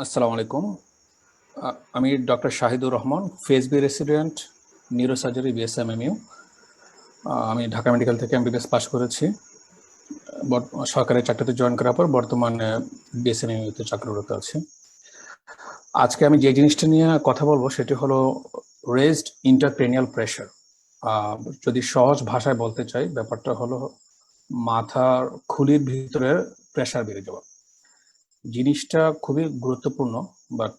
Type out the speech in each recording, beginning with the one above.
আসসালামু আলাইকুম। আমি doctor Shahidur Rahman, phase B resident, neurosurgery, BSMMU. আমি ঢাকা মেডিকেল থেকে এমবিবিএস পাশ করেছি। সরকারি চাকরিতে জয়েন করার পর বর্তমানে বিএসএমএমইউতে চাকরিরত আছি। আজকে আমি যে জিনিসটা নিয়ে কথা বলবো সেটি হলো রেজড ইন্টারক্রেনিয়াল প্রেশার। যদি সহজ ভাষায় বলতে চাই, ব্যাপারটা হলো মাথার খুলির ভিতরে প্রেশার বেড়ে যাওয়া। জিনিসটা খুবই গুরুত্বপূর্ণ, বাট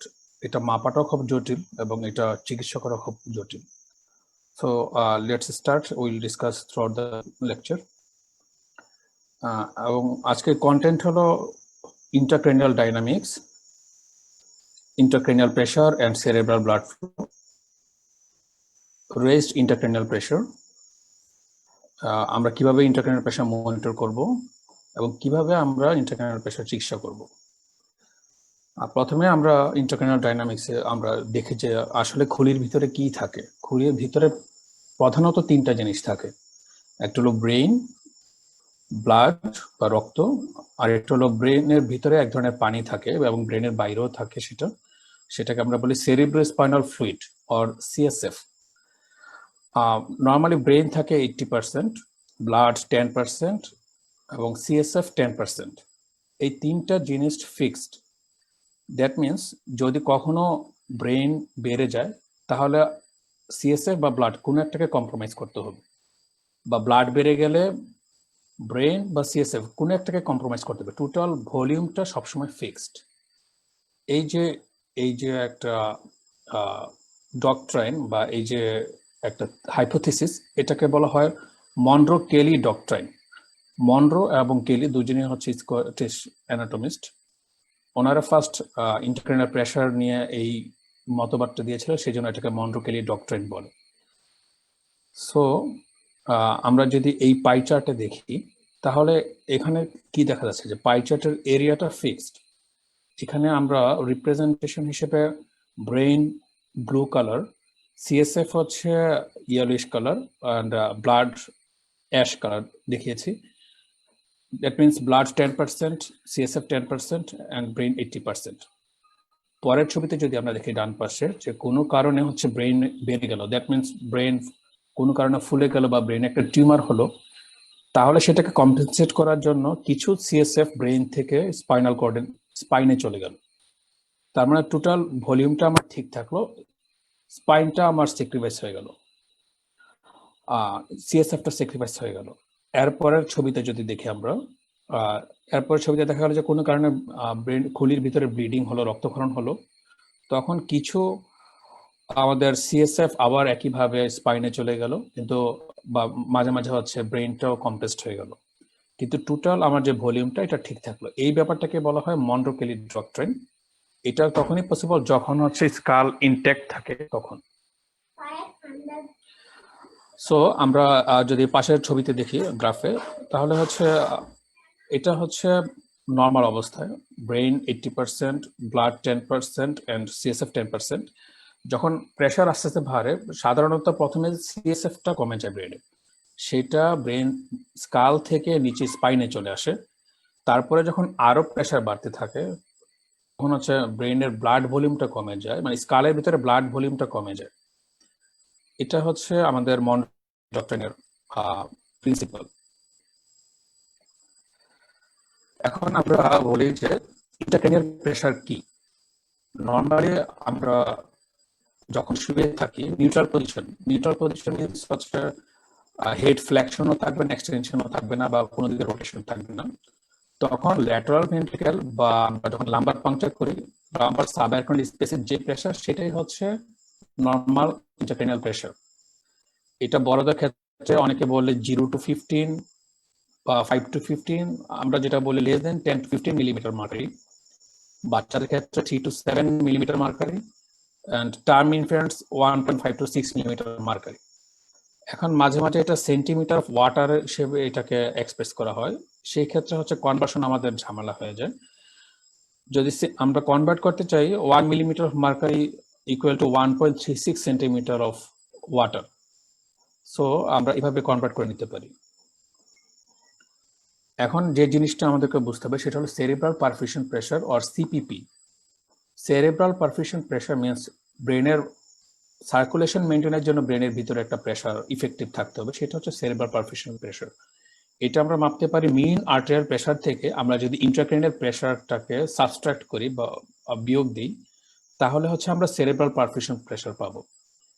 এটা মাপাটাও খুব জটিল এবং এটা চিকিৎসা করা খুব জটিল। So let's start, will discuss throughout the lecture. এবং আজকের কন্টেন্ট হলো intracranial dynamics, intracranial pressure and cerebral blood flow, raised intracranial pressure, আমরা কিভাবে ইন্টারক্রেনিয়াল প্রেশার মনিটর করব এবং কিভাবে আমরা ইন্টারক্রেনিয়াল প্রেশার চিকিৎসা করব। প্রথমে আমরা ইন্টারক্রেনিয়াল ডাইনামিক্সে আমরা দেখি যে আসলে খুলির ভিতরে কি থাকে। খুলির ভিতরে প্রধানত তিনটা জিনিস থাকে। একটা হলো ব্রেইন, ব্লাড বা রক্ত, আর একটা হলো ব্রেনের ভিতরে এক ধরনের পানি থাকে এবং ব্রেনের বাইরেও থাকে। সেটাকে আমরা বলি cerebrospinal fluid or CSF. Normally brain থাকে 80%, ব্লাড 10% এবং সিএসএফ 10%। এই তিনটা জিনিস ফিক্সড। দ্যাট মিনস যদি কখনো ব্রেন বেড়ে যায় তাহলে সিএসএফ বা ব্লাড কোনো একটাকে কম্প্রোমাইজ করতে হবে, বা ব্লাড বেড়ে গেলে ব্রেন বা সিএসএফ কোনো একটাকে কম্প্রোমাইজ করতে হবে। টোটাল ভলিউমটা সবসময় ফিক্সড। এই যে একটা ডক্ট্রাইন বা এই যে একটা হাইপোথিসিস, এটাকে বলা হয় মনরো কেলি ডক্ট্রাইন। মনরো এবং কেলি দুজনেই হচ্ছে স্কটিশ অ্যানাটমিস্ট। ওনারা ফার্স্ট ইন্টারক্রেনিয়াল প্রেশার নিয়ে এই মতবাদটা দিয়েছিল, সেই জন্য এটাকে মনরো কেলি ডক্ট্রাইন বলে। সো আমরা যদি এই পাই চার্টে দেখি তাহলে এখানে কি দেখা যাচ্ছে যে পাই চার্টের এরিয়াটা ফিক্সড। এখানে আমরা রিপ্রেজেন্টেশন হিসেবে ব্রেইন ব্লু কালার, সিএসএফ হচ্ছে yellowish colour and blood ash colour দেখিয়েছি। That means blood 10%, CSF 10% and brain 80%। পরের ছবিতে যদি আমরা দেখি ডান পাশে যে কোনো কারণে হচ্ছে ব্রেইন বেড়ে গেল, দ্যাট মিনস ব্রেইন কোনো কারণে ফুলে গেল বা ব্রেইন একটা টিউমার হলো, তাহলে সেটাকে কম্পেনসেট করার জন্য কিছু সিএসএফ ব্রেইন থেকে স্পাইনাল কর্ডে স্পাইনে চলে গেল। তার মানে টোটাল ভলিউমটা আমার ঠিক থাকলো, স্পাইনটা আমার স্যাক্রিফাইস হয়ে গেল, সিএসএফটা স্যাক্রিফাইস হয়ে গেল। এরপরের ছবিতে যদি দেখি আমরা, এরপরের ছবিতে দেখা গেল যে কোনো কারণে ব্রেন খুলির ভিতরে ব্লিডিং হলো, রক্তক্ষরণ হলো, তখন কিছু আমাদের সিএসএফ আবার একইভাবে স্পাইনে চলে গেল, কিন্তু বা মাঝে মাঝে হচ্ছে ব্রেনটাও কম্প্রেসড হয়ে গেল, কিন্তু টোটাল আমার যে ভলিউমটা এটা ঠিক থাকলো। এই ব্যাপারটাকে বলা হয় মনরো কেলি ডক্ট্রাইন। এটা তখনই পসিবল যখন হচ্ছে স্কাল ইনট্যাক্ট থাকে তখন। সো আমরা যদি পাশের ছবিতে দেখি গ্রাফে, তাহলে হচ্ছে এটা হচ্ছে নর্মাল অবস্থায়, ব্রেইন 80%, ব্লাড 10% অ্যান্ড সিএসএফ 10%। যখন প্রেশার আস্তে আস্তে বাড়ে, সাধারণত প্রথমে সিএসএফটা কমে যায় ব্রেনে, সেটা ব্রেন স্কাল থেকে নিচে স্পাইনে চলে আসে। তারপরে যখন আরো প্রেশার বাড়তে থাকে তখন হচ্ছে ব্রেনের ব্লাড ভলিউমটা কমে যায়, মানে স্কালের ভিতরে ব্লাড ভলিউমটা কমে যায়। এটা হচ্ছে আমাদের মন ডক্ট্রাইনের প্রিন্সিপাল। এখন আমরা বলি যে ইন্টারক্রেনিয়াল প্রেশার কি। নর্মালি আমরা যখন শুয়ে থাকি নিউট্রাল পজিশন মিন্স হচ্ছে হেড ফ্লেকশনও থাকবে না, এক্সটেনশনও থাকবে না, বা কোনো দিকে রোটেশন থাকবে না। তখন ল্যাটারাল ভেন্ট্রিকেল বা আমরা যখন লাম্বার পাংচার করি, লাম্বার সাবঅ্যাকুয়াল স্পেসের যে প্রেশার সেটাই হচ্ছে নর্মাল ইন্টারক্রেনিয়াল প্রেশার। এটা বড়দের ক্ষেত্রে অনেকে বলে 0 to 15 বা 5 to 15, আমরা যেটা বলি less than 10 to 15 millimetre mercury. বাচ্চাদের ক্ষেত্রে 3 to 7 millimetre mercury, and term infants 1.5 to 6 millimetre mercury. এখন মাঝে মাঝে এটা সেন্টিমিটার অফ ওয়াটার হিসেবে এটাকে এক্সপ্রেস করা হয়, সেই ক্ষেত্রে হচ্ছে কনভার্সন আমাদের ঝামেলা হয়ে যায়। যদি আমরা কনভার্ট করতে চাই 1 millimetre of mercury equal to 1.36 centimetre of water, so আমরা এভাবে কনভার্ট করে নিতে পারি। এখন যে জিনিসটা আমাদেরকে বুঝতে হবে সেটা হলো cerebral perfusion pressure or CPP. Cerebral perfusion pressure means ব্রেনের সার্কুলেশন মেনটেনের জন্য ব্রেনের ভিতরে একটা প্রেশার ইফেক্টিভ থাকতে হবে, সেটা হচ্ছে সেরেব্রাল পারফিউশন প্রেশার। এটা আমরা মাপতে পারি মিন আর্টেরিয়াল প্রেশার থেকে। আমরা যদি ইন্ট্রাক্রেনিয়াল প্রেশারটাকে সাবস্ট্রাক্ট করি বা বিয়োগ দিই, তাহলে হচ্ছে আমরা সেরেব্রাল পারফিউশন প্রেশার পাবো।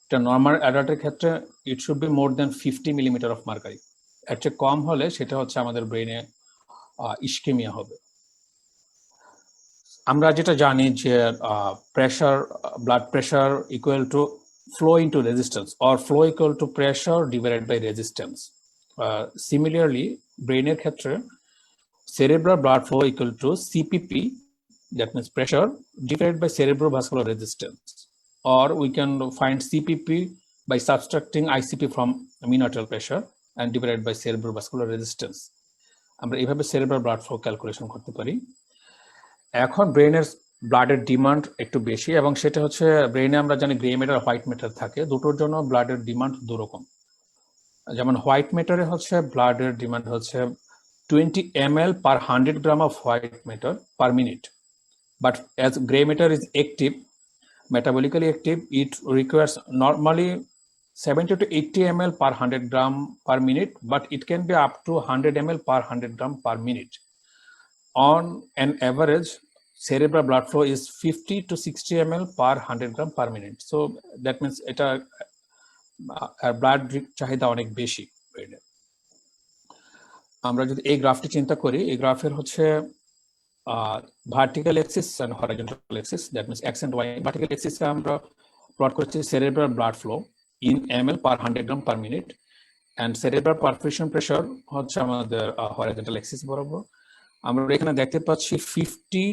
এটা নর্মাল অ্যাডাল্টের ক্ষেত্রে it should be more than 50 millimetre of mercury. এর চেয়ে কম হলে সেটা হচ্ছে আমাদের ব্রেনে ইস্কেমিয়া হবে। আমরা যেটা জানি যে pressure, blood pressure equal to flow into resistance or flow equal to pressure divided by resistance. Similarly, ব্রেনের ক্ষেত্রে cerebral blood flow equal to CPP, that means pressure divided by cerebrovascular resistance, or we can find CPP by subtracting ICP from mean arterial pressure and divided by cerebrovascular resistance. আমরা এইভাবে cerebral blood flow calculation করতে পারি। এখন ব্রেনের ব্লাডের demand একটু বেশি, এবং সেটা হচ্ছে ব্রেনে আমরা জানি গ্রে ম্যাটার, হোয়াইট ম্যাটার থাকে, দুটোর জন্য ব্লাডের ডিমান্ড দুরকম। যেমন হোয়াইট ম্যাটারে হচ্ছে ব্লাডের ডিমান্ড হচ্ছে 20 ml per 100 gram of white matter per minute, but as gray matter is active, metabolically active, it requires normally 70 to 80 ml per 100 gram per minute, but it can be up to 100 ml per 100 gram per minute. On an average, cerebral blood flow is 50 to 60 ml per 100 gram per minute. So that means এটা blood চাহিদা অনেক বেশি ব্রেনে। আমরা যদি এই গ্রাফটি চিন্তা করি, এই গ্রাফের হচ্ছে vertical axis and horizontal axis, that means x and y. Vertical এক্সিসে আমরা প্লট করেছি cerebral blood flow in ml per 100 gram per minute, and cerebral perfusion pressure হচ্ছে আমাদের হরাইজন্টাল এক্সিস বরাবর। আমরা এখানে দেখতে পাচ্ছি 50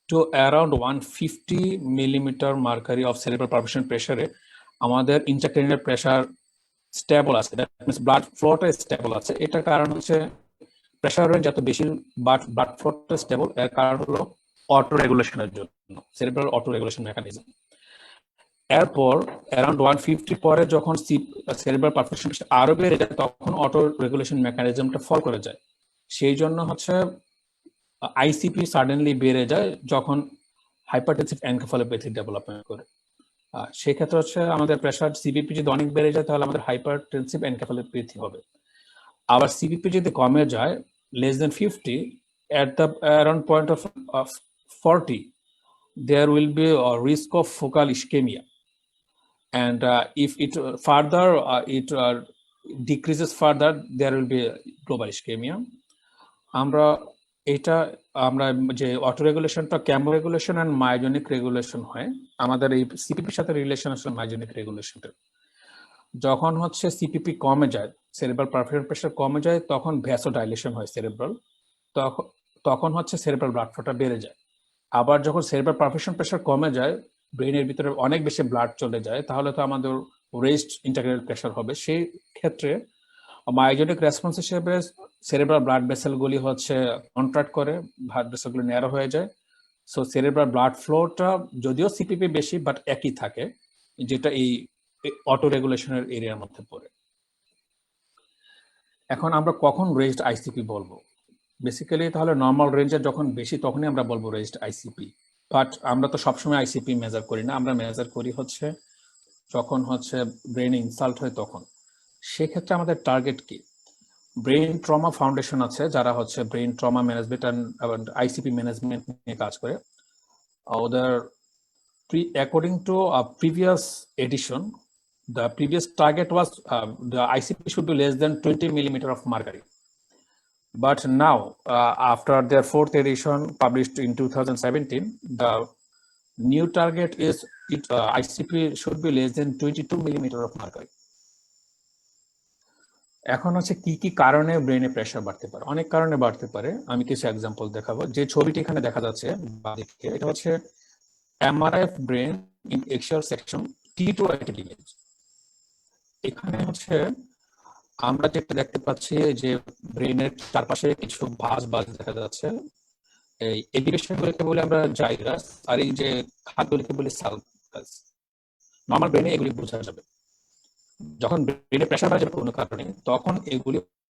to around 150 millimeter mercury of cerebral perfusion pressure আমাদের ইন্ট্রাক্রেনিয়াল প্রেশার স্টেবল আছে, দ্যাট মিন্স ব্লাড ফ্লোটা স্টেবল আছে। এটার কারণ হচ্ছে প্রেশার রেঞ্জ যত বেশি বাট ব্লাড ফ্লোটা স্টেবল, এর কারণ হলো অটো রেগুলেশনের জন্য, সেরেব্রাল অটো রেগুলেশন মেকানিজম। এরপর অ্যারাউন্ড 150 পরে যখন সেরেব্রাল পারফিউশন আরো বেড়ে যায়, তখন অটো রেগুলেশন মেকানিজমটা ফল করে যায়। সেই জন্য হচ্ছে আইসিপি সাডেনলি বেড়ে যায় যখন হাইপারটেনসিভ এনকেফালোপ্যাথি ডেভেলপমেন্ট করে। সেক্ষেত্রে হচ্ছে আমাদের প্রেশার সিপিপি যদি অনেক বেড়ে যায়, তাহলে আমাদের হাইপারটেনসিভ এনকেফালোপ্যাথি হবে। আবার সিপিপি যদি কমে যায় less than 50, at the around point of 40, there will be a risk of focal ischemia, and if it further decreases further, there will be global ischemia. আমরা যে অটো রেগুলেশনটা ক্যাম্বো রেগুলেশন এন্ড মায়োজেনিক রেগুলেশন হয়, আমাদের এই সিপিপির সাথে relation আসলে myogenic রেগুলেশনটা। যখন হচ্ছে সিপিপি কমে যায়, সেরেব্রাল পারফিউশন প্রেশার কমে যায়, তখন ভ্যাসোডাইলেশন হয় সেরেব্রাল, তখন হচ্ছে সেরেব্রাল ব্লাড ফ্লোটা বেড়ে যায়। আবার যখন সেরেব্রাল পারফিউশন প্রেশার কমে যায়, ব্রেনের ভিতরে অনেক বেশি ব্লাড চলে যায়, তাহলে তো আমাদের রেস্ট ইন্টারক্রেনিয়াল প্রেশার হবে। সেই ক্ষেত্রে মায়োজেনিক রেসপন্স হিসেবে সেরেব্রাল ব্লাড ভেসেলগুলি হচ্ছে কন্ট্রাক্ট করে, ব্লাড ভেসেলগুলি ন্যারো হয়ে যায়। সো সেরেব্রাল ব্লাড ফ্লোটা যদিও সিপিপি বেশি, বাট একই থাকে, যেটা এই অটো রেগুলেশনের এরিয়ার মধ্যে পড়ে। এখন আমরা কখন রেজড আইসিপি বলবো? বেসিক্যালি তাহলে নর্মাল রেঞ্জের যখন বেশি, তখনই আমরা বলবো রেজড আইসিপি। বাট আমরা তো সবসময় আইসিপি মেজার করি না, আমরা মেজার করি হচ্ছে যখন হচ্ছে ব্রেন ইনসাল্ট হয় তখন। সেক্ষেত্রে আমাদের টার্গেট কি? ব্রেন ট্রমা ফাউন্ডেশন আছে, যারা হচ্ছে brain trauma management and ICP management নিয়ে কাজ করে। ওদের according to a previous edition, the previous target was the ICP should be less than 20 millimeter of mercury. But now, after their fourth edition published in 2017, the new target is ICP should be less than 22 millimeter of mercury. এখন হচ্ছে কি কি কারণে ব্রেনে pressure বাড়তে পারে? অনেক কারণে বাড়তে পারে, আমি কিছু এক্সাম্পল দেখাবো। যে ছবিটি এখানে দেখা যাচ্ছে বাঁদিকে, এটা হচ্ছে MRI of brain in axial section T2 image। এখানে হচ্ছে আমরা যেটা দেখতে পাচ্ছি যে ব্রেনের চারপাশে কিছু ভাঁজ দেখা যাচ্ছে। এই এলিভেশনগুলোকে বলে আমরা জাইরাস, আর এই যে খাতগুলোকে বলি সালকাস। নরমাল ব্রেনে এগুলি বোঝা যাবে। যখন ব্রেনে প্রেসার বাড়ে যাবে কোনো কারণে, তখন এগুলি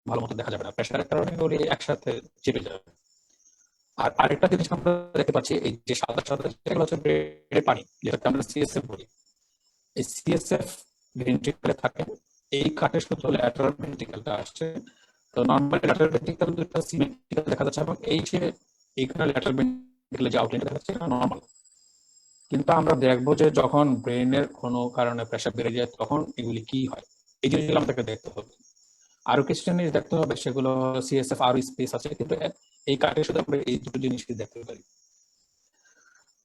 ভালো মতো দেখা যাবে না, প্রেসারের কারণে এগুলি একসাথে চেপে যাবে। আর আরেকটা জিনিস আমরা দেখতে পাচ্ছি, এই যে সাদা সাদা যেগুলো হচ্ছে ব্রেনের পানি, যেটাকে আমরা সিএসএফ বলি, এই সিএসএফ ভেন্ট্রিকলে থাকে। এই কাটে শুধু ল্যাটারাল ভেন্ট্রিকলটা আসছে। তো নরমালি ল্যাটারাল ভেন্ট্রিকল দুটো সিমেট্রিক্যাল দেখা যাচ্ছে, এবং এই যে এইখানে ল্যাটারাল ভেন্ট্রিকলে যে আউটলাইন দেখা যাচ্ছে এটা নরমাল। কিন্তু আমরা দেখবো যে যখন ব্রেনের কোনো কারণে প্রেশার বেড়ে যায় তখন এগুলি কি হয়, এই জিনিসগুলো আমাদেরকে দেখতে হবে। আরো কিছু জিনিস দেখতে হবে, সেগুলো সিএসএফ আরো স্পেস আছে, কিন্তু এই কাটে শুধু আমরা এই দুটো জিনিসই দেখতে পারি।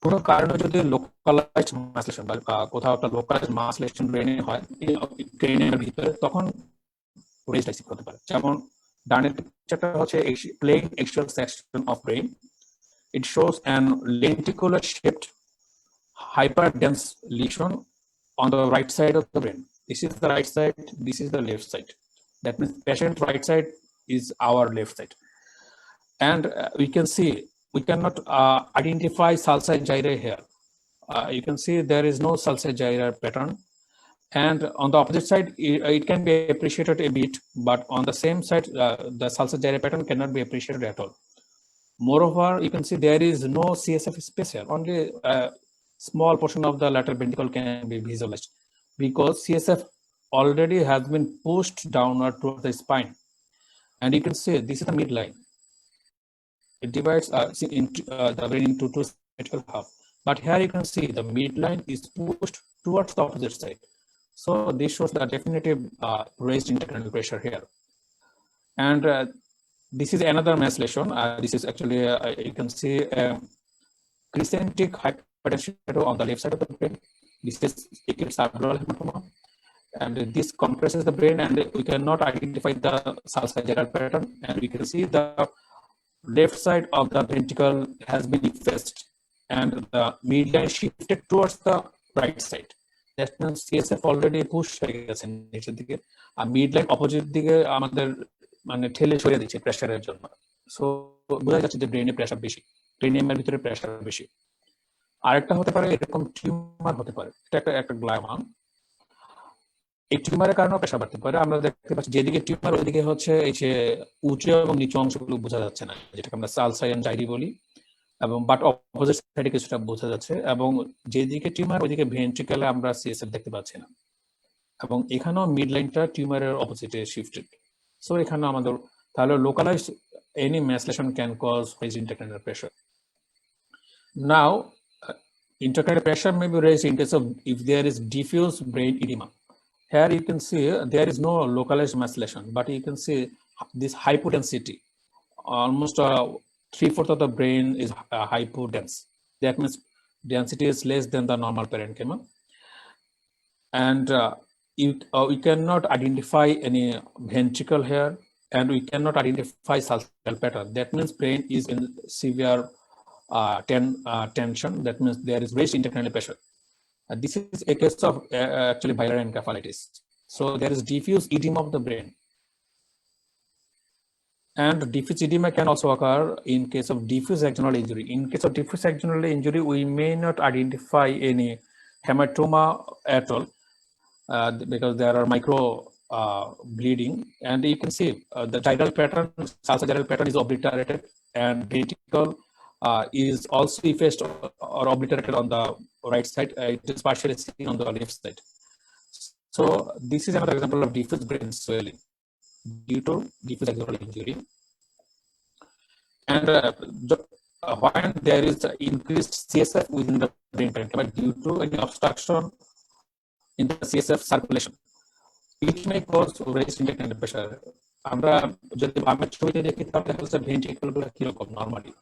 কোনো কারণে যদি লোকালাইজড মাসলেশন বা কোথাও একটা লোকালাইজড মাসলেশন ব্রেনে হয় ব্রেনের ভিতরে, তখন রেজ ডাইসিক হতে পারে। যেমন ডানের পিকচারটা হচ্ছে plane axial section of brain. It shows an lenticular shaped hyperdense lesion on the right side of the brain. This is the right side, this is the left side. That means patient right side is our left side. And we can see, we cannot identify sulci gyri here. You can see there is no sulci gyri pattern. And on the opposite side, it can be appreciated a bit, but on the same side, the sulci gyri pattern cannot be appreciated at all. Moreover, you can see there is no CSF space here. Only a small portion of the lateral ventricle can be visualized, because CSF already has been pushed downward towards the spine. And you can see this is the midline. It divides the brain into two symmetrical halves. But here you can see the midline is pushed towards the opposite side. So this shows the definitive raised intracranial pressure here. And this is another mass lesion. This is actually, you can see crescentic hypertension on the left side of the brain. This is acute subdural hematoma. And this compresses the brain, and we cannot identify the sulci gyri pattern. And we can see the left side of the ventricle has been effaced, and the midline shifted towards the right side. That means CSF already push হয়ে গেছে নিচের দিকে, আর midline opposite দিকে আমাদের মানে ঠেলে সরিয়ে দিচ্ছে প্রেসারের জন্য। সো বোঝা যাচ্ছে যে ব্রেনে প্রেসার বেশি, ক্রেনিয়ামের ভিতরে প্রেসার বেশি। আরেকটা হতে পারে এরকম টিউমার হতে পারে, এটা একটা গ্লাইমা। এই টিউমারের কারণে প্রেসার বাড়তে পারে। আমরা দেখতে পাচ্ছি যেদিকে টিউমার ওইদিকে হচ্ছে এই যে উঁচু এবং নিচু অংশগুলো বোঝা যাচ্ছে না, যেটাকে আমরা সালসি জাইরি বলি, এবং বাট অপোজিট সাইডে কিছুটা বোঝা যাচ্ছে। এবং যেদিকে টিউমার ওইদিকে ভেন্ট্রিকলে আমরা সিএসএফ দেখতে পাচ্ছি না, এবং এখানেও মিড লাইনটা টিউমারের অপোজিটে শিফটেড। সো এখানে আমাদের তাহলে localise any mass lesion can cause raised intracranial pressure. Now intracranial pressure may be raised in case of if there is diffuse brain edema. Here you can see there is no localized mass lesion, but you can see this hypodensity. Almost 3/4 of the brain is hypodense. That means density is less than the normal parenchyma. And we cannot identify any ventricle here, and we cannot identify sulcal pattern. That means brain is in severe tension. That means there is raised intracranial pressure. This is a case of actually biliary encephalitis. So there is diffuse edema of the brain. And diffuse edema can also occur in case of diffuse axonal injury. In case of diffuse axonal injury, we may not identify any hematoma at all, because there are micro bleeding. And you can see the gyral pattern, sulci gyral pattern is obliterated, and ventricle is also effaced or obliterated on the right side. It is partially seen on the left side. So this is another example of diffuse brain swelling due to diffuse axonal injury. And when there is increased CSF within the brain parenchyma due to any obstruction in the CSF circulation, it may cause raised intracranial pressure. আমরা যদি বামের ছবিতে দেখি তাহলে দেখা যাচ্ছে ventricle গুলো কিরকম নরমালি,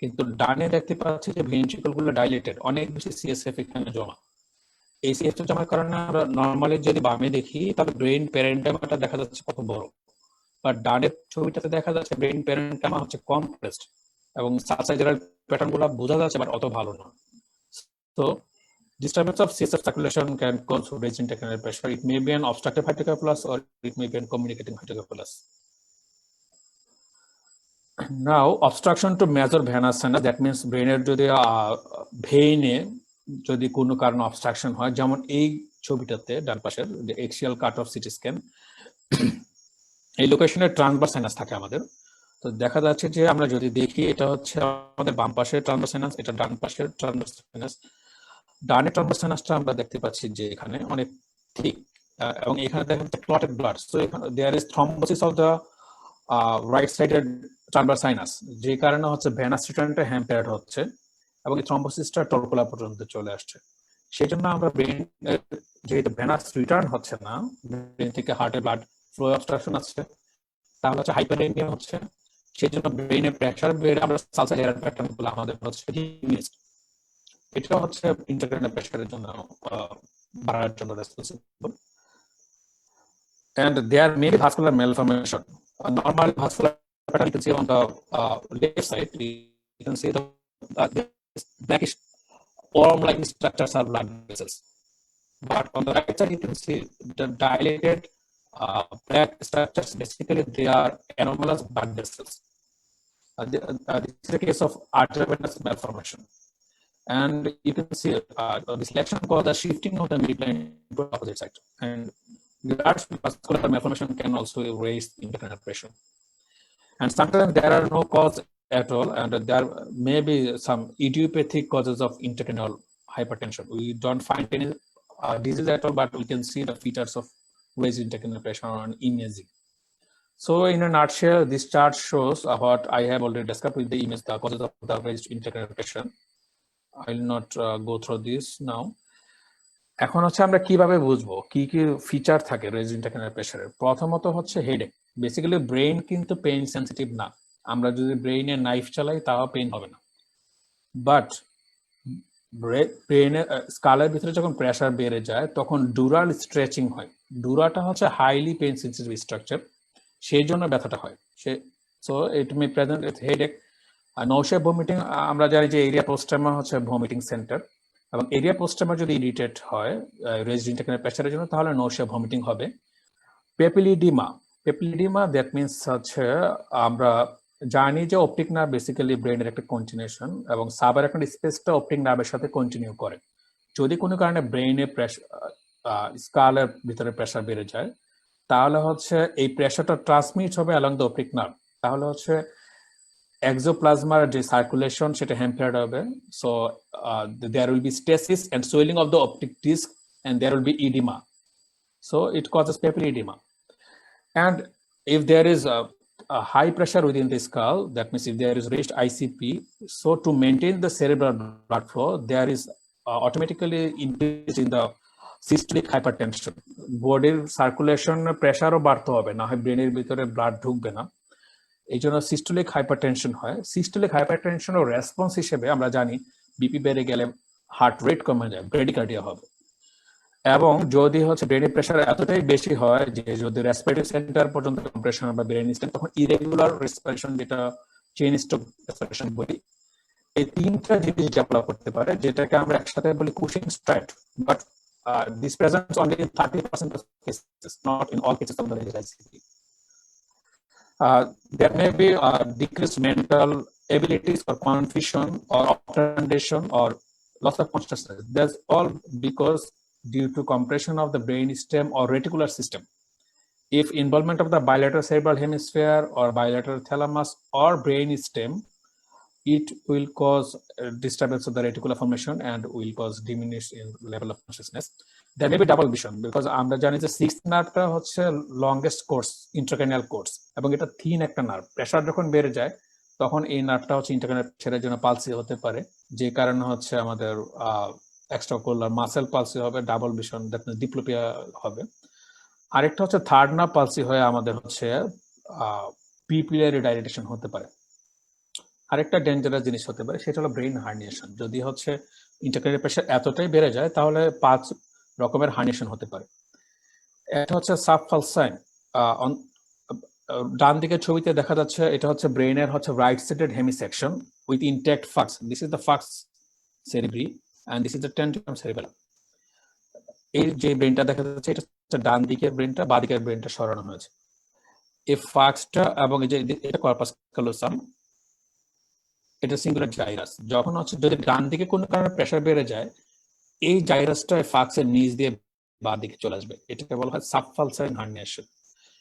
কিন্তু ডানে দেখতে পাচ্ছি যে ভেন্ট্রিকল গুলো ডাইলেটেড, অনেক বেশি সিএসএফ এখানে জমা। এই সিএসএফ জমার কারণে আমরা নরমালি যদি বামে দেখি তাহলে ব্রেন প্যারেনকাইমাটা দেখা যাচ্ছে কত বড়, বাট ডানের ছবিটাতে দেখা যাচ্ছে ব্রেন প্যারেনকাইমা হচ্ছে কমপ্রেসড, এবং sulci gyral প্যাটার্ন গুলো বোঝা যাচ্ছে বাট অত ভালো না। So disturbance of CSF circulation can cause raised intracranial pressure. It may be an obstructive ventricular or it may be an communicating ventricular. Now obstruction to major venous sinus, that means ব্রেনের যদি ভেইনে যদি কোনো কারণে obstruction হয়, যেমন এই ছবিটাতে ডান পাশের যে axial cut off CT scan, এই লোকেশনে ট্রান্সভার্স সাইনাস থাকে আমাদের। তো দেখা যাচ্ছে যে আমরা যদি দেখি এটা হচ্ছে আমাদের বাম পাশের ট্রান্সভার্স সাইনাস, এটা ডান পাশের ট্রান্সভার্স সাইনাস। ডানের ট্রান্সভার্স সাইনাসটা আমরা দেখতে পাচ্ছি যে এখানে অনেক ঠিক, এবং এখানে দেখা যাচ্ছে ক্লটেড ব্লাড। সো এখানে there is thrombosis of the right সাইডের ট্রান্সভার্স সাইনাস, যে কারণে হচ্ছে ভেনাস রিটার্নটা হ্যাম্পার্ড হচ্ছে এবং এই থ্রম্বোসিসটা টর্কুলা পর্যন্ত চলে আসছে। সেই জন্য আমরা ব্রেন, যেহেতু ভেনাস রিটার্ন হচ্ছে না, ব্রেন থেকে হার্টের ব্লাড ফ্লো অবস্ট্রাকশন আছে, তাহলে হচ্ছে হাইপারটেনশন হচ্ছে। সেই জন্য ব্রেনে প্রেসার বেড়ে আমরা সালসার এয়ার প্যাটার্ন গুলো আমাদের হচ্ছে ডিমিনিশড। এটা হচ্ছে ইন্টারক্রানিয়াল প্রেসারের জন্য বাড়ার জন্য responsible. And there may be vascular malformation. A normal vascular pattern you can see on the left side. You can see the blackish worm-like structures are blood vessels. But on the right side, you can see the dilated black structures. Basically, they are anomalous blood vessels. This is a case of arteriovenous malformation. And you can see this lesion called the shifting of the midline to the opposite side. And large vascular malformation can also raise intracranial pressure. And sometimes there are no cause at all, and there may be some idiopathic causes of intracranial hypertension. We don't find any disease at all, but we can see the features of raised intracranial pressure on imaging. So in a nutshell, this chart shows what I have already discussed with the image, the causes of the raised intracranial pressure. I will not go through this now. এখন হচ্ছে আমরা কিভাবে বুঝবো কি কি feature থাকে resistant intracranial প্রেসারের। প্রথমত হচ্ছে হেডেক। বেসিক্যালি ব্রেন কিন্তু পেইন সেনসিটিভ না, আমরা যদি ব্রেইনে নাইফ চালাই তাও পেইন হবে না। বাট ব্রেনের স্কালের ভিতরে যখন প্রেসার বেড়ে যায় তখন ডুরাল স্ট্রেচিং হয়। ডুরাটা হচ্ছে হাইলি পেইন সেনসিটিভ স্ট্রাকচার, সেই জন্য ব্যথাটা হয়। So it May present with headache. নৌশিয়া vomiting, আমরা জানি যে এরিয়া পোস্টামা হচ্ছে ভমিটিং সেন্টার, এবং এরিয়া পোস্টামা যদি ইরিটেট হয় রেজিস্ট্যান্ট ইন্ট্রাক্রানিয়াল প্রেসারের জন্য তাহলে নৌশিয়া ভমিটিং হবে। পেপিলিডিমা দ্যাট মিনস হচ্ছে আমরা জানি যে অপটিক নার্ভ বেসিক্যালি ব্রেনের একটা কন্টিনিউশন, এবং সাবআরাকনয়েড স্পেসটা অপটিক নার্ভের সাথে কন্টিনিউ করে। যদি কোনো কারণে ব্রেনে স্কালের ভিতরে প্রেসার বেড়ে যায় তাহলে হচ্ছে এই প্রেসারটা ট্রান্সমিট হবে অ্যালং দ্য অপটিক নার্ভ, তাহলে হচ্ছে exoplasma যে সার্কুলেশন সেটা হ্যাম্পার্ড হবে। So there will be stasis and swelling of the optic disc, and there will be edema, so it causes papilledema. And if there is a high pressure within the skull, that means if there is raised ICP, so to maintain the cerebral blood flow there is automatically increase in the systolic hypertension. বডির circulation প্রেসারও বাড়তে হবে, না হয় ব্রেনের ভিতরে blood ঢুকবে না, এই জন্য সিস্টোলিক হাইপারটেনশন হয়। সিস্টোলিক হাইপারটেনশনের রেসপন্স হিসেবে আমরা জানি বিপি বেড়ে গেলে হার্ট রেট কমে যায়, ব্রেডিকার্ডিয়া হবে। এবং যদি হচ্ছে ব্রেনের প্রেসার এতটাই বেশি হয় যে যদি রেসপিরেটরি সেন্টার পর্যন্ত কম্প্রেশন বা ব্রেন স্টেম, তখন ইরেগুলার রেসপিরেশন, যেটা চেইন স্ট্রোক রেসপিরেশন বলি, এই তিনটা জিনিস ডেভেলপ করতে পারে, যেটাকে আমরা একসাথে বলি Cushing straight. But this presents only in 30% of cases, not in all cases of the ICP. There may be decreased mental abilities or confusion or obtundation or loss of consciousness. That's all because due to compression of the brain stem or reticular system. If involvement of the bilateral cerebral hemisphere or bilateral thalamus or brain stem, it will cause disturbance of the reticular formation and will cause diminish in level of consciousness. There may be double vision because আমরা জানি যে sixth নার্ভটা হচ্ছে longest course, intracranial course, এবং এটা thin একটা nerve. Pressure যখন বেড়ে যায় তখন এই নার্ভটা হচ্ছে ইন্ট্রাক্রানিয়াল প্রেসারের জন্য পালসি হতে পারে, যে কারণে হচ্ছে আমাদের এক্সট্রাকুলার মাসেল পালসি হবে, double vision, that means diplopia হবে। আরেকটা হচ্ছে থার্ড নার্ভ পালসি হয়ে আমাদের হচ্ছে পিপিলারি ডাইলেটেশন হতে পারে। আরেকটা ডেঞ্জারাস জিনিস হতে পারে সেটা হলো ব্রেন হার্নিয়েশন। যদি হচ্ছে ইন্ট্রাক্রানিয়াল প্রেসার এতটাই বেড়ে যায় তাহলে 5 রকমের হার্নিয়েশন হতে পারে। এটা হচ্ছে সাবফালসাইন। ডান দিকের ছবিতে দেখা যাচ্ছে এটা হচ্ছে ব্রেনের হচ্ছে right sided hemisection with intact falx. This is the falx cerebri and this is the tentorium cerebellum. এই যে ব্রেনটা দেখা যাচ্ছে এটা হচ্ছে ডান দিকের ব্রেনটা, বাঁ দিকের ব্রেনটা সরানো হয়েছে। এই ফাক্সটা এবং এই যে এটা কর্পাস ক্যালোসাম, এটা সিঙ্গুলার জাইরাস। যখন হচ্ছে যদি ডান দিকে কোনো কারণে প্রেসার বেড়ে যায় এই জাইরাসটা ফাক্সের নিচ দিয়ে বাঁ দিকে চলে আসবে, এটাকে বলা হয় সাবফালসাইন হার্নিয়েশন।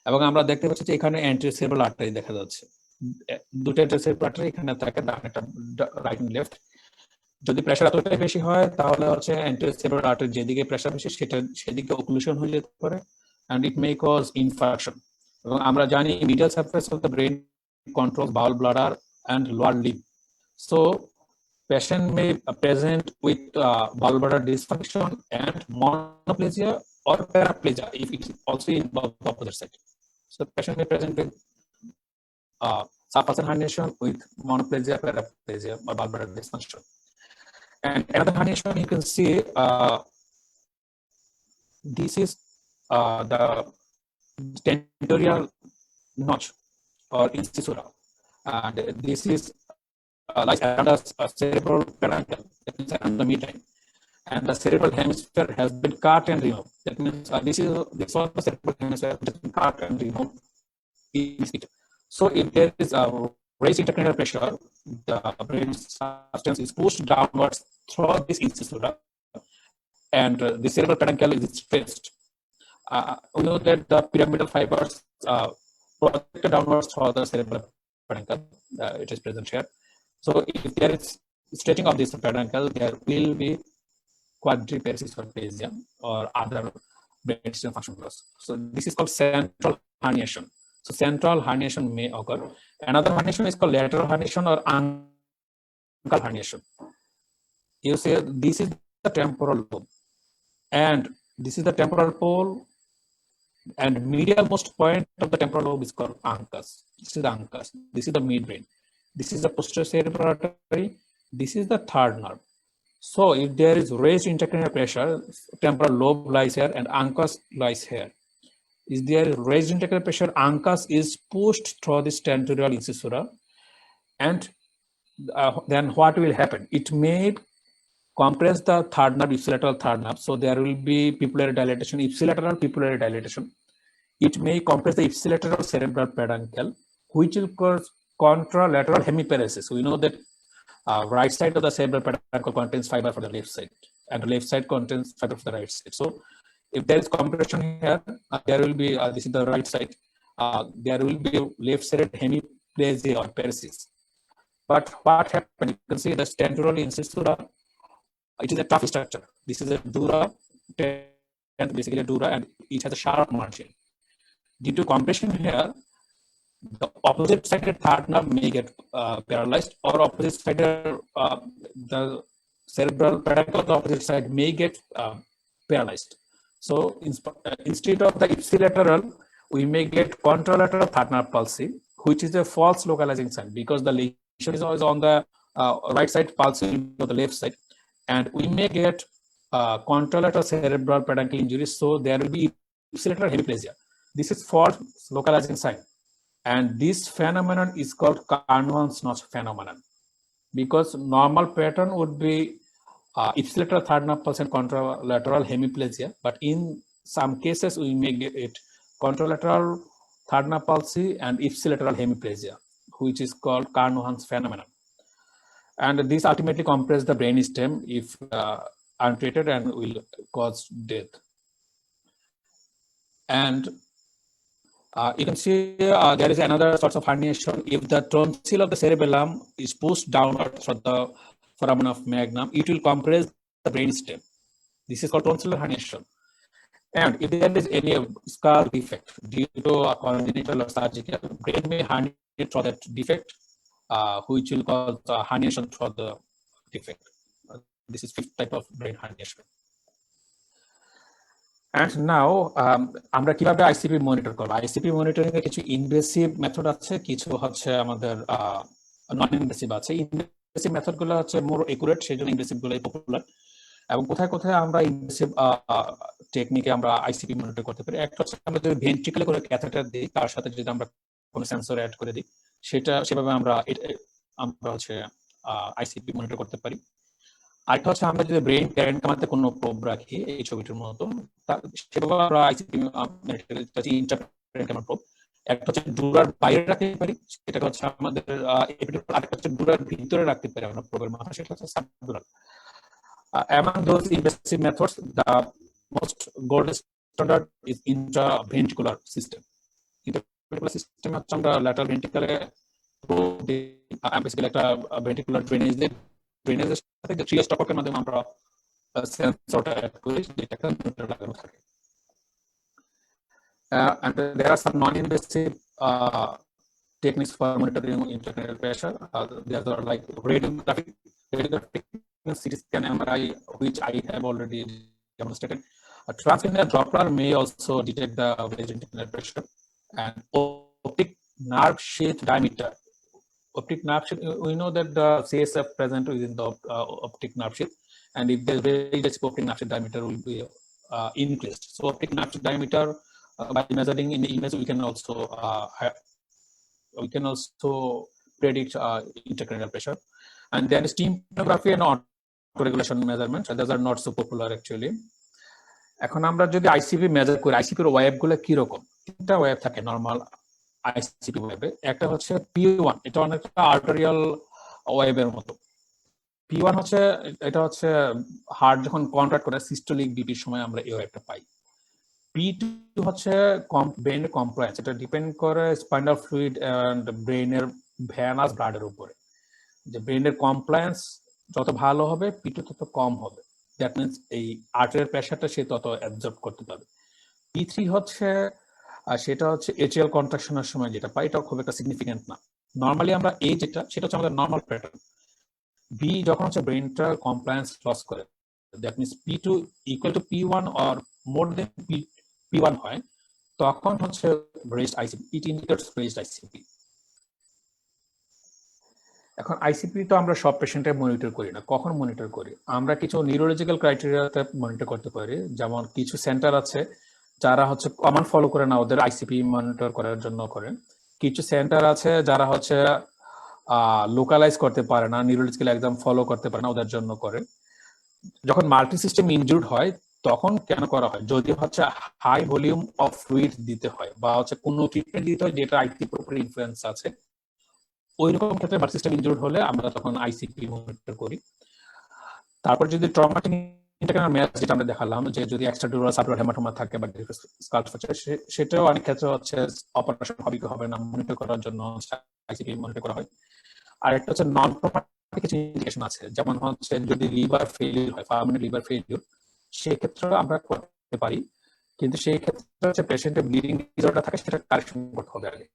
এবং আমরা দেখতে পাচ্ছি যে এখানে অ্যান্টেরিয়র সেরেব্রাল আর্টারি দেখা যাচ্ছে, দুটো সেরিব্রাল আর্টারি এখানে থাকে, একটা রাইট এন্ড লেফট। যদি প্রেসার এতটাই বেশি হয় তাহলে হচ্ছে অ্যান্টেরিয়র সেরিব্রাল আর্টারি যেদিকে প্রেসার বেশি সেদিকে ওক্লুশন হয়ে যেতে পারে, and it may cause infarction. এবং আমরা জানি medial surface of the brain controls bowel bladder and lower limb. So patient may present with bowel bladder dysfunction and monoplasia or paraplegia if it is also in the opposite side. So patient may present with subfascial herniation with monoplasia, paraplegia or bowel bladder dysfunction. And another herniation you can see, this is the tentorial notch or incisura, and this is lies around the cerebral peduncle, that means around the midline, and the cerebral hemisphere has been cut and removed. That means this was the cerebral hemisphere has been cut and removed in this picture. So if there is a raised intracranial pressure, the brain substance is pushed downwards through this incisura, and the cerebral peduncle is stressed. We know that the pyramidal fibers projected downwards through the cerebral peduncle. It is present here. So if there is stretching of this peduncle, there will be quadriparesis or plasia or other brain system function loss. So this is called central herniation. So central herniation may occur. Another herniation is called lateral herniation or ankle herniation. You see, this is the temporal lobe, and this is the temporal pole, and medial most point of the temporal lobe is called uncus. This is the uncus. This is the midbrain. This is the posterior cerebral artery. This is the third nerve. So if there is raised intracranial pressure, temporal lobe lies here and uncus lies here. Is there raised intracranial pressure, uncus is pushed through this tentorial incisura, and then what will happen? It may compress the third nerve, ipsilateral third nerve. So there will be pupillary dilatation, ipsilateral pupillary dilatation. It may compress the ipsilateral cerebral peduncle, which will cause contralateral hemiparesis. We know that right side of the cerebral peduncle contains fiber for the left side, and the left side contains fiber for the right side. So if there is compression here, there will be, this is the right side, there will be left-sided hemiplasia or paresis. But what happened? You can see the tentorial incisura. It is a tough structure. This is a dura, and basically a dura, and it has a sharp margin. Due to compression here, the opposite sided third nerve may get paralyzed, or opposite sided the cerebral peduncle of the opposite side may get paralyzed. So instead of the ipsilateral, we may get contralateral third nerve palsy, which is a false localizing sign because the lesion is always on the right side, palsy on the left side, and we may get contralateral cerebral peduncle injury. So there will be ipsilateral hemiplasia. This is false localizing sign, and this phenomenon is called Carnovan's notch phenomenon, because normal pattern would be ipsilateral third nerve pulse and contralateral hemiplasia, but in some cases we may get it contralateral third nerve palsy and ipsilateral hemiplasia, which is called Carnovan's phenomenon. And this ultimately compress the brain stem if untreated and will cause death. And you can see there is another sort of herniation. If the tonsil of the cerebellum is pushed downward through the foramen of magnum, it will compress the brain stem. This is called tonsillar herniation. And if there is any skull defect due to a congenital or surgical, brain may herniate through that defect, which will cause herniation through the defect. This is fifth type of brain herniation. And now আমরা কিভাবে ICP monitor করব? ICP monitoring এর কিছু invasive method আছে, কিছু হচ্ছে আমাদের non invasive আছে। ইনভেসিভ মেথড গুলো হচ্ছে মোর একুরেট, সেই জন্য ইনভেসিভ গুলোই পপুলার। এবং কোথায় কোথায় আমরা ইনভেসিভ টেকনিকে আমরা আইসিপি মনিটর করতে পারি? একটা হচ্ছে আমরা যদি ভেন্ট্রিকলে করে ক্যাথেটার দিই, তার সাথে যদি আমরা কোনো সেন্সর অ্যাড করে দিই, সেভাবে আমরা হচ্ছে আইসিপি মনিটর করতে পারি। আরেকটা হচ্ছে আমরা যদি ব্রেন প্যারেনকামাতে কোনো প্রোব রাখি, এই ছবিটির মতো, সেভাবে আমরা আইসিপি ইন্টারপ্যারেনকামার প্রোব। একটা হচ্ছে ডুরার বাইরে রাখতে পারি, সেটা হচ্ছে আমাদের আরেকটা হচ্ছে ডুরার ভিতরে রাখতে পারি আমরা প্রোবের মাথা, সেটা হচ্ছে subdural. Among those invasive methods, the most gold standard is intraventricular system. Intraventricular system হচ্ছে আমরা ল্যাটারাল ভেন্ট্রিকলে বেসিক্যালি একটা ভেন্ট্রিকুলার ড্রেনেজের সাথে যে ট্রিওস্টপকের মাধ্যমে আমরা সেন্সরটা অ্যাড করি, যেটা একটা মিটার লাগানো থাকে। And there are some non-invasive techniques for monitoring intracranial pressure. There are like radiographic CT scan, MRI, which I have already demonstrated. A transcranial Doppler may also detect the raised intracranial pressure. And optic nerve sheath diameter. Optic nerve sheath, we know that the CSF present within the optic nerve sheath, and if the raised optic nerve sheath diameter will be increased. So optic nerve sheath diameter, by measuring in the image, we can also predict intracranial pressure. And then steamography and autoregulation measurements, those are not so popular actually. এখন আমরা যদি ICP measure করি, আইসিপির wave গুলো কি রকম? তিনটা wave থাকে normal ICP ওয়েভে। একটা হচ্ছে P1, এটা অনেকটা আর্টেরিয়াল ওয়েভের মতো। P1 হচ্ছে, এটা হচ্ছে হার্ট যখন কন্ট্রাক্ট করে সিস্টোলিক বিপির সময় আমরা এই ওয়েভটা পাই। P2 হচ্ছে ব্রেনের কমপ্লায়েন্স, এটা ডিপেন্ড করে স্পাইনাল ফ্লুইড এন্ড ব্রেনের ভেনাস ব্লাডের উপরে। যে ব্রেনের কমপ্লায়েন্স যত ভালো হবে, P2 তত কম হবে। দ্যাট মিনস এই আর্টেরিয়াল প্রেশারটা সে তত অ্যাবজর্ব করতে পারবে। P3 হচ্ছে, সেটা হচ্ছে এটিএল কন্ট্রাকশনের সময় যেটা পাই, এটা খুব একটা সিগনিফিকেন্ট না। নর্মালি আমরা এই যেটা, সেটা হচ্ছে আমাদের নর্মাল প্যাটার্ন। বি যখন হচ্ছে ব্রেনটা কমপ্লায়েন্স লস করে, that means P2 equal to P1 or more than P1 হয়, তখন হচ্ছে raised ICP, it indicates raised ICP. এখন আইসিপি তো আমরা সব পেশেন্টে মনিটর করি না। কখন মনিটর করি? আমরা কিছু নিউরোলজিক্যাল ক্রাইটেরিয়াতে মনিটর করতে পারি। যেমন কিছু সেন্টার আছে যারা হচ্ছে কমন ফলো করে না, ওদের আইসিপি মনিটর করার জন্য করেন। কিছু সেন্টার আছে যারা হচ্ছে লোকালাইজ করতে পারে না, নিউরোলজিক্যাল এক্সাম ফলো করতে পারে না, ওদের জন্য করে। যখন মাল্টি সিস্টেম ইনজুর্ড হয় তখন কেন করা হয়? যদি হচ্ছে হাই ভলিউম অফ ফ্লুইড দিতে হয় বা হচ্ছে কোনো ট্রিটমেন্ট দিতে হয় যেটা আইসিপির উপরে ইনফ্লুয়েন্স আছে, ওই রকম ক্ষেত্রে মাল্টি সিস্টেম ইনজুর্ড হলে আমরা তখন আইসিপি মনিটর করি। তারপর যদি ট্রমাটিক ইন্ট্রাক্রানিয়াল ম্যাচ, যেটা আমরা দেখালাম, যে যদি এক্সট্রাডিউরাল সাবডুরাল হেমাটোমা থাকে বা স্কাল ফ্র্যাকচার, সেটাও অনেক ক্ষেত্রে হচ্ছে অপারেশন হবে কি হবে না মনিটর করার জন্য আইসিপি মনিটর করা হয়। আর একটা হচ্ছে নন ট্রমাটিক কিছু ইন্ডিকেশন আছে, যেমন হচ্ছে যদি লিভার ফেলিউর হয়, পার্মানেন্ট লিভার ফেলিউর, সেক্ষেত্রে আমরা করতে পারি। কিন্তু সেই ক্ষেত্রে হচ্ছে পেশেন্টের ব্লিডিং ডিসঅর্ডার থাকে, সেটা কারেকশন করতে হবে আগে।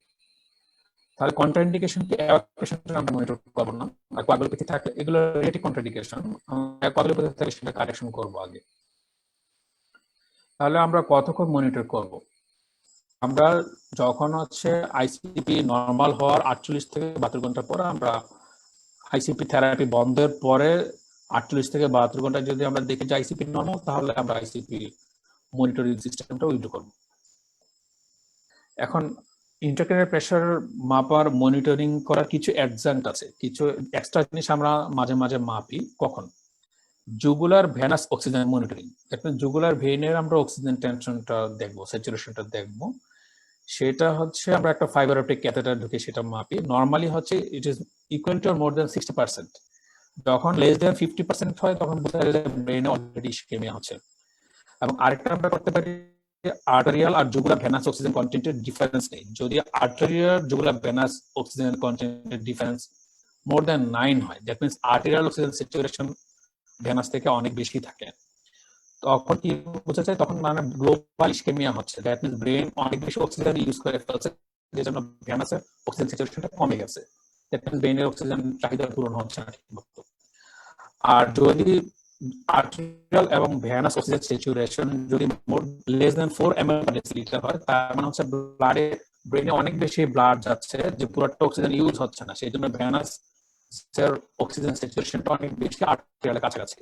তাহলে কন্ট্রাইন্ডিকেশন কি পেশেন্ট আমরা মনিটর করব না, আর কোয়াগুলোপ্যাথি থাকলে এগুলো রিলেটিভ কন্ট্রাইন্ডিকেশন, কোয়াগুলোপ্যাথি থাকলে সেটা কারেকশন করব আগে। তাহলে আমরা কতক্ষণ মনিটর করব? আমরা যখন হচ্ছে আইসিপি নরমাল হওয়ার 48 থেকে 72 ঘন্টা পর, আমরা আইসিপি থেরাপি বন্ধের পরে 48 থেকে 72 ঘন্টা যদি আমরা দেখি যে আইসিপি নরমাল, তাহলে আমরা আইসিপি মনিটরিং সিস্টেমটা উইথড্র করব। এখন ইন্ট্রাক্রানিয়াল প্রেসার মাপার মনিটরিং করার কিছু অ্যাডজাঙ্ক্ট আছে, কিছু এক্সট্রা জিনিস আমরা মাঝে মাঝে মাপি। কখন? Jugular venous oxygen monitoring. Jugular ভেইনের আমরা অক্সিজেন টেনশনটা দেখবো, স্যাচুরেশনটা দেখবো। সেটা হচ্ছে আমরা একটা ফাইবার অপটিক ক্যাথেটার ঢুকে সেটা মাপি। নর্মালি হচ্ছে ইট ইজ ইকুয়াল টু মোর দেন 60%। যখন লেস দেন 50% হয় তখন বোঝা যায় ব্রেনে অলরেডি ইসকেমিয়া হচ্ছে। এবং আরেকটা আমরা করতে পারি, আর্টেরিয়াল আর জুগুলার ভেনাস অক্সিজেন কন্টেন্টের ডিফারেন্স নেই। যদি আর্টেরিয়াল জুগুলার ভেনাস অক্সিজেন কন্টেন্টের ডিফারেন্স মোর দেন 9 হয়, that means arterial oxygen saturation venous থেকে অনেক বেশি থাকে, তখন কি বোঝা যায়? তখন মানে গ্লোবাল ইসকেমিয়া হচ্ছে, দ্যাট মিনস ব্রেন অনেক বেশি অক্সিজেন ইউজ করে ফেলছে, যে জন্য ভেনাসের অক্সিজেন স্যাচুরেশনটা কমে গেছে, দ্যাট মিনস ব্রেনের অক্সিজেন চাহিদা পূরণ হচ্ছে না ঠিকমতো। আর যদি আর্টেরিয়াল এবং ভেনাস অক্সিজেন স্যাচুরেশন যদি লেস দেন 4 ml/dL হয়, তার মানে হচ্ছে ব্লাডে, ব্রেনে অনেক বেশি ব্লাড যাচ্ছে, যে পুরোটা অক্সিজেন ইউজ হচ্ছে না, সেই জন্য ভেনাস অক্সিজেন স্যাচুরেশনটা অনেক বেশি, আর্টেরিয়ালের কাছাকাছি।